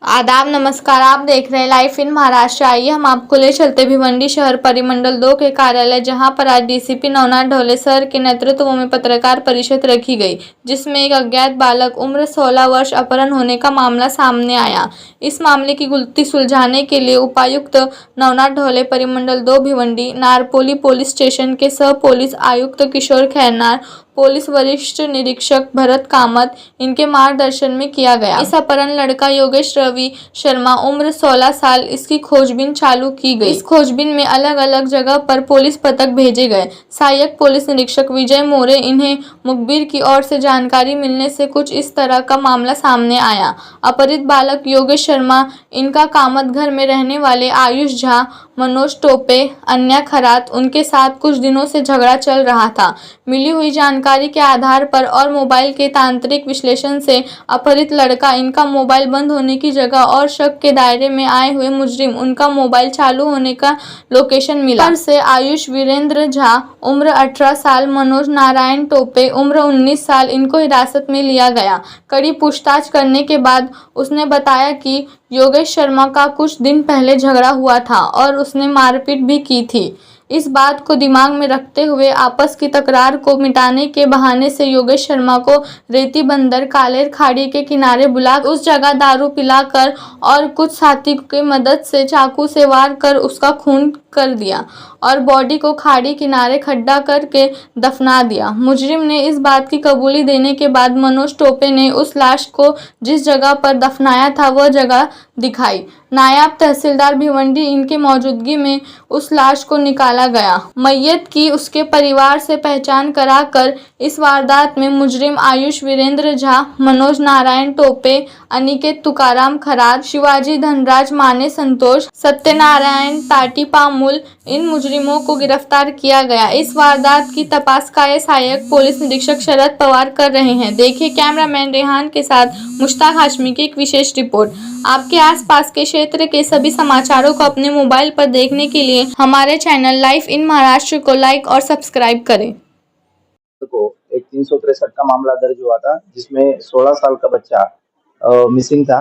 आदाब नमस्कार। आप देख रहे हैं लाइव इन महाराष्ट्र। आइए हम आपको ले चलते भिवंडी शहर परिमंडल 2 के कार्यालय, जहां पर आज डीसीपी नवनाथ ढोले सर के नेतृत्व में पत्रकार परिषद रखी गई, जिसमें एक अज्ञात बालक उम्र 16 वर्ष अपहरण होने का मामला सामने आया। इस मामले की गुत्थी सुलझाने के लिए उपायुक्त नवनाथ ढोले, परिमंडल 2 भिवंडी, नारपोली पुलिस स्टेशन के सह पुलिस आयुक्त किशोर खैरनार, पुलिस वरिष्ठ निरीक्षक भरत कामत, इनके मार्गदर्शन में किया गया। इस अपहरण लड़का योगेश रवि शर्मा उम्र 16 साल, इसकी खोजबीन चालू की गई। इस खोजबीन में अलग अलग जगह पर पुलिस पथक भेजे गए। सहायक पुलिस निरीक्षक विजय मोरे, इन्हें मुखबिर की ओर से जानकारी मिलने से कुछ इस तरह का मामला सामने आया। अपहरित बालक योगेश शर्मा, इनका कामत घर में रहने वाले आयुष झा, मनोज टोपे, अन्या खरात, उनके साथ कुछ दिनों से झगड़ा चल रहा था। मिली हुई जानकारी के आधार पर और मोबाइल के तांत्रिक विश्लेषण से अपहरित लड़का, इनका मोबाइल बंद होने की जगह और शक के दायरे में आए हुए मुजरिम, उनका मोबाइल चालू होने का लोकेशन मिला। पर से आयुष वीरेंद्र झा उम्र 18 साल, मनोज नारायण टोपे उम्र 19 साल, इनको हिरासत में लिया गया। कड़ी पूछताछ करने के बाद उसने बताया कि योगेश शर्मा का कुछ दिन पहले झगड़ा हुआ था और उसने मारपीट भी की थी। इस बात को दिमाग में रखते हुए आपस की तकरार को मिटाने के बहाने से योगेश शर्मा को रेती बंदर कालेर खाड़ी के किनारे बुला उस जगह दारू पिलाकर और कुछ साथी की मदद से चाकू से वार कर उसका खून कर दिया और बॉडी को खाड़ी किनारे खड्डा करके दफना दिया। मुजरिम ने इस बात की कबूली देने के बाद मनोज टोपे ने उस लाश को जिस जगह पर दफनाया था वह जगह दिखाई। नायब तहसीलदार भिवंडी, इनके मौजूदगी में उस लाश को निकाला गया। मैयत की उसके परिवार से पहचान कराकर इस वारदात में मुजरिम आयुष वीरेंद्र झा, मनोज नारायण टोपे, अनिकेत तुकाराम खरात, शिवाजी धनराज माने संतोष, सत्यनारायण ताटी पामुल, इन मुजरिमों को गिरफ्तार किया गया। इस वारदात की तपास कार्य सहायक पुलिस निरीक्षक शरद पवार कर रहे हैं। देखिए कैमरामैन रेहान के साथ मुश्ताक हाशमी की एक विशेष रिपोर्ट। आपके आसपास के क्षेत्र के सभी समाचारों को अपने मोबाइल पर देखने के लिए हमारे चैनल लाइव इन महाराष्ट्र को लाइक और सब्सक्राइब करें। एक 363 का मामला दर्ज हुआ था, जिसमें 16 साल का बच्चा मिसिंग था।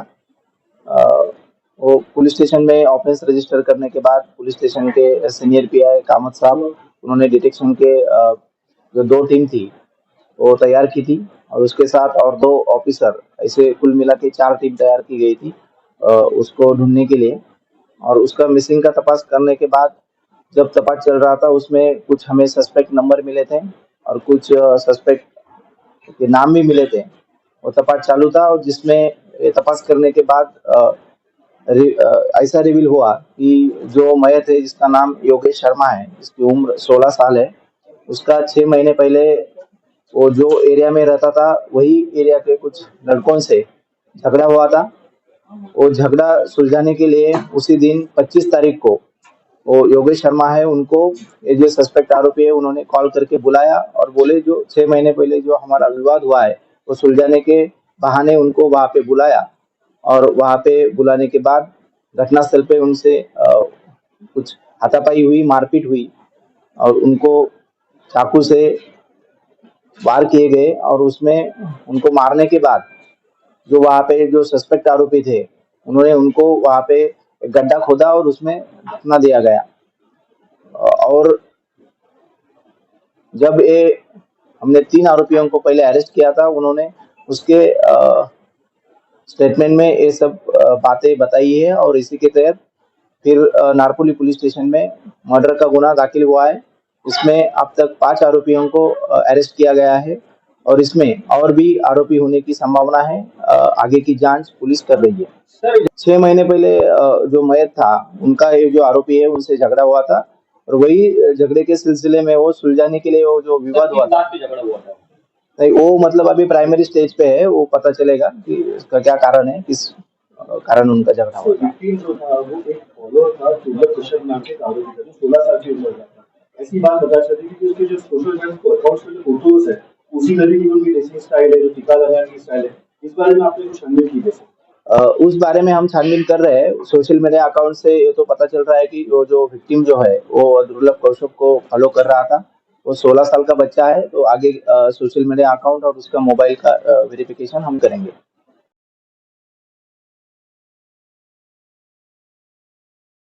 वो पुलिस स्टेशन में ऑफेंस रजिस्टर करने के बाद पुलिस स्टेशन के सीनियर पीआई कामत साहब, उन्होंने डिटेक्शन के जो 2 टीम थी वो तैयार की थी और उसके साथ और 2 ऑफिसर, ऐसे कुल मिला के 4 टीम तैयार की गई थी उसको ढूंढने के लिए। और उसका मिसिंग का तपास करने के बाद जब तपास चल रहा था, उसमें कुछ हमें सस्पेक्ट नंबर मिले थे और कुछ सस्पेक्ट के नाम भी मिले थे। वो तपास चालू था और जिसमें तपास करने के बाद ऐसा रिवील हुआ कि जो मयत है, जिसका नाम योगेश शर्मा है, जिसकी उम्र 16 साल है, उसका 6 महीने पहले वो जो एरिया में रहता था वही एरिया के कुछ लड़कों से झगड़ा हुआ था। वो झगड़ा सुलझाने के लिए उसी दिन 25 तारीख को वो योगेश शर्मा है, उनको ये जो सस्पेक्ट आरोपी है उन्होंने कॉल करके बुलाया और बोले जो 6 महीने पहले जो हमारा विवाद हुआ है वो सुलझाने के बहाने उनको वहां पे बुलाया। और वहां पे बुलाने के बाद घटनास्थल पे उनसे कुछ हाथापाई हुई, मारपीट हुई और उनको चाकू से वार किए गए। और उसमें उनको मारने के बाद जो वहां पे जो सस्पेक्ट आरोपी थे, उन्होंने उनको वहां पे एक गड्ढा खोदा और उसमें दफना दिया गया। और जब ये हमने 3 आरोपियों को पहले अरेस्ट किया था, उन्होंने उसके स्टेटमेंट में ये सब बातें बताई है और इसी के तहत फिर नारपोली पुलिस स्टेशन में मर्डर का गुना दाखिल हुआ है। इसमें अब तक 5 आरोपियों को अरेस्ट किया गया है और इसमें और भी आरोपी होने की संभावना है। आगे की जांच पुलिस कर रही है। 6 महीने पहले जो मयत था, उनका ये जो आरोपी है उनसे झगड़ा हुआ था और वही झगड़े के सिलसिले में वो सुलझाने के लिए वो जो विवाद हुआ था, नहीं वो मतलब अभी प्राइमरी स्टेज पे है, वो पता चलेगा कि इसका क्या कारण है, किस कारण उनका झगड़ा हुआ था। ऐसी बात बता सकते हैं कि उसके जो सोशल अकाउंट्स में जो फोटोज है, उसी तरीके की उनकी ड्रेसिंग स्टाइल है, जो टिका लगाने की स्टाइल है, इस बारे में आपने कुछ छानबीन की है? उस बारे में हम छानबीन कर रहे हैं। सोशल मीडिया अकाउंट से ये तो पता चल रहा है कि वो जो विक्टिम जो है वो दुर्लभ कौशप को फॉलो कर रहा था। वो 16 साल का बच्चा है, तो आगे सोशल मीडिया अकाउंट और उसका मोबाइल का वेरिफिकेशन हम करेंगे।